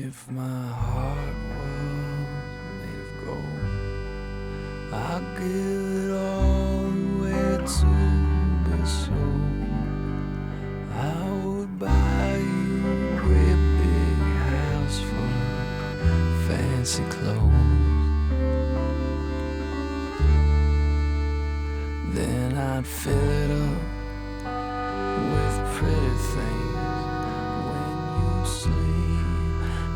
If my heart was made of gold, I'd give it all away to be sold. I would buy you a great big house full of fancy clothes. Then I'd fill it up with pretty things. When you sleep,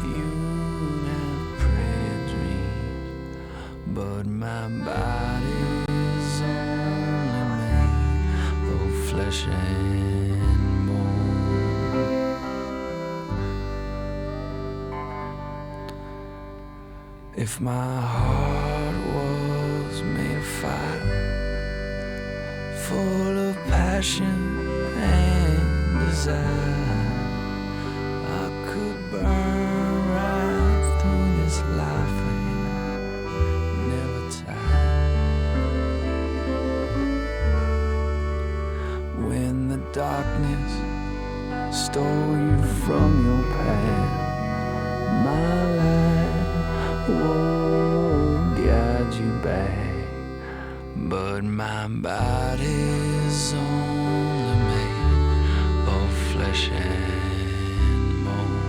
you'd have pretty dreams. But my body's only made of flesh and bone. If my heart was made of fire, full of passion and desire, I could burn right through this life and never tire. When the darkness stole you from your path, my light won't guide you back. But my body's only made of flesh and bone.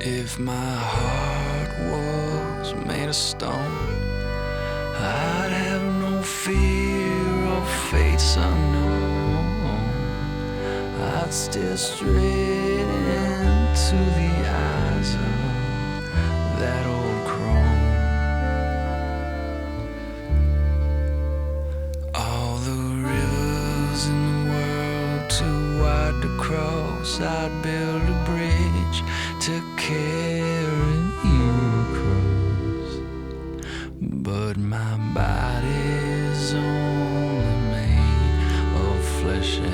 If my heart was made of stone, I'd have no fear of fates unknown. I'd stare straight into the eyes of that old crone. All the rivers in the world too wide to cross, I'd build a bridge to carry you across. But my body's only made of flesh and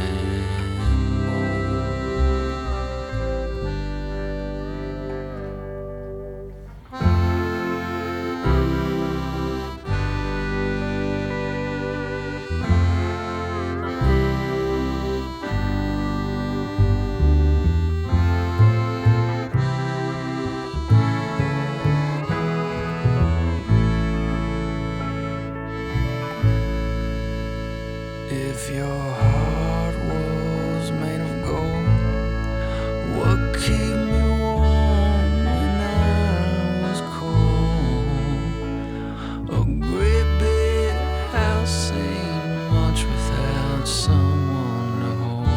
if your heart was made of gold, what kept me warm when I was cold? A great big house ain't much without someone to hold.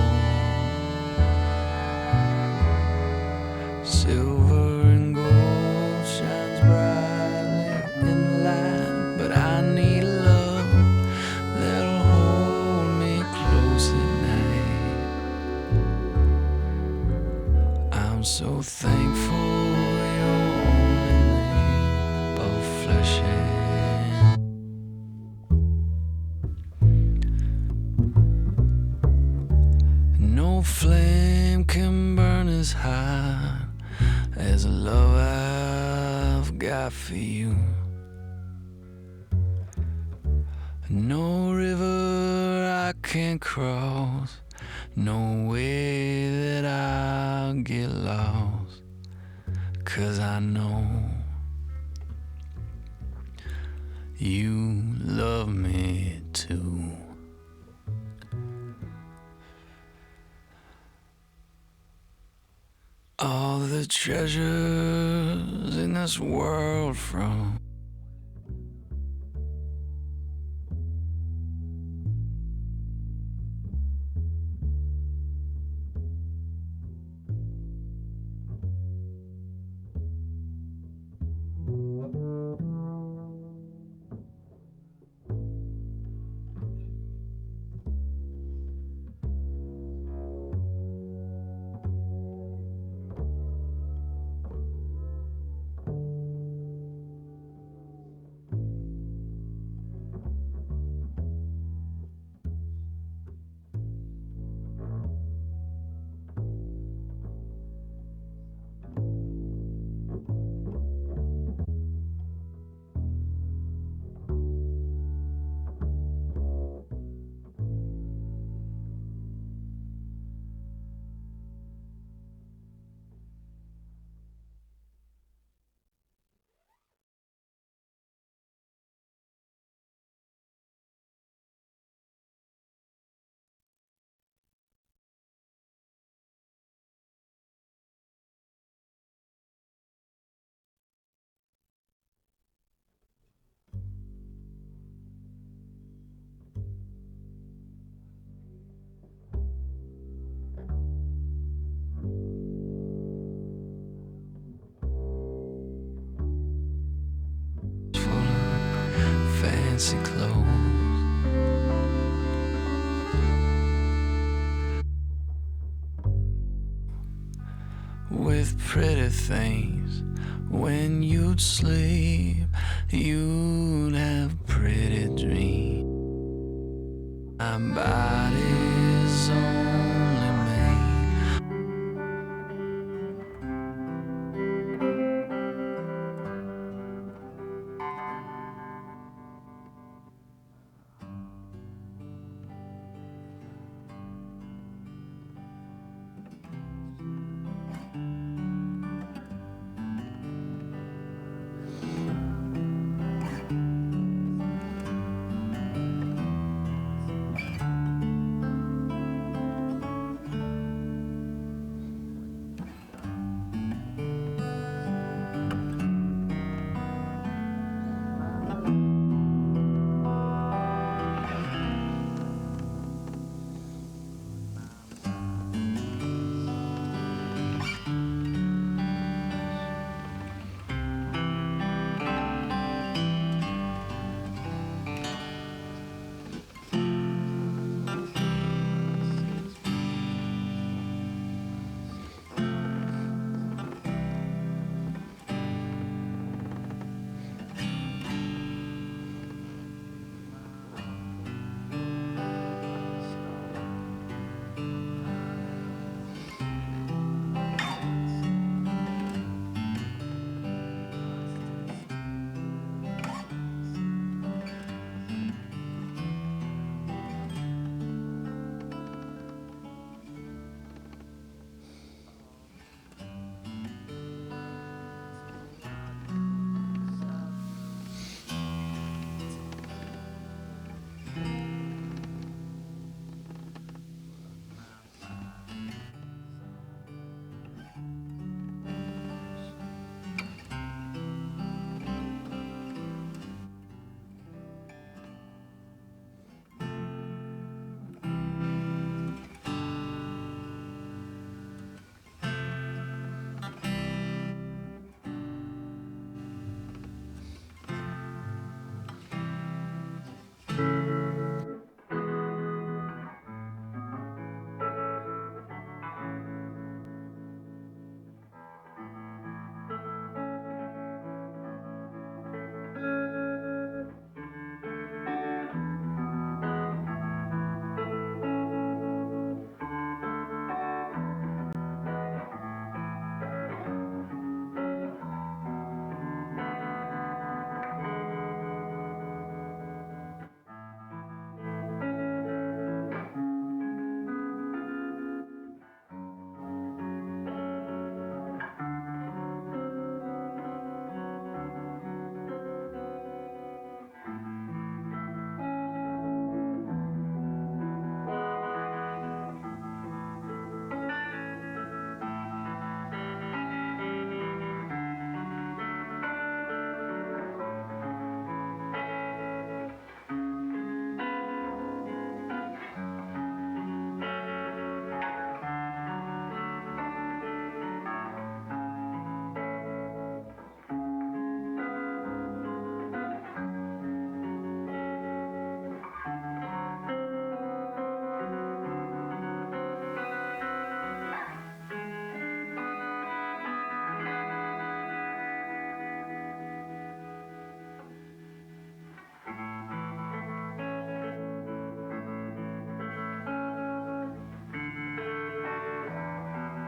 Silver and gold shines brightly in the light, but I need love that'll hold me close at night. I'm so thankful you're only made of flesh and no flame can burn as hot as the love I've got for you. No river I can cross, no way that I'll get lost, 'cause I know you love me too. All the treasures in this world from fancy clothes. With pretty things, when you'd sleep, you'd have pretty dreams. My body's only made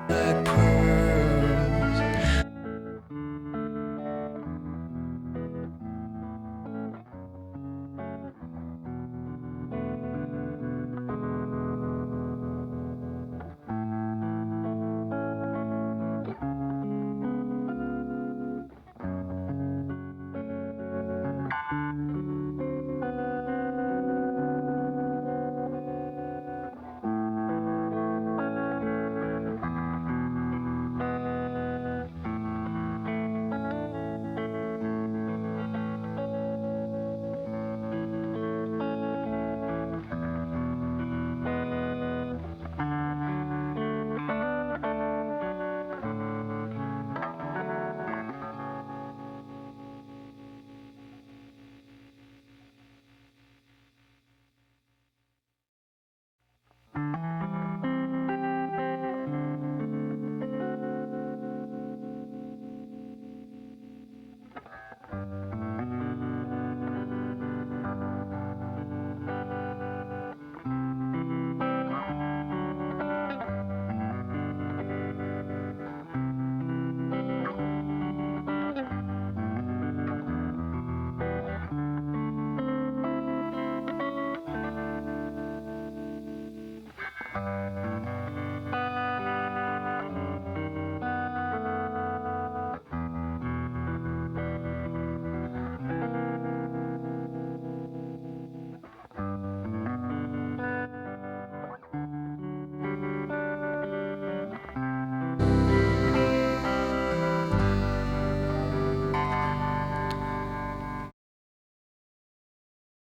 like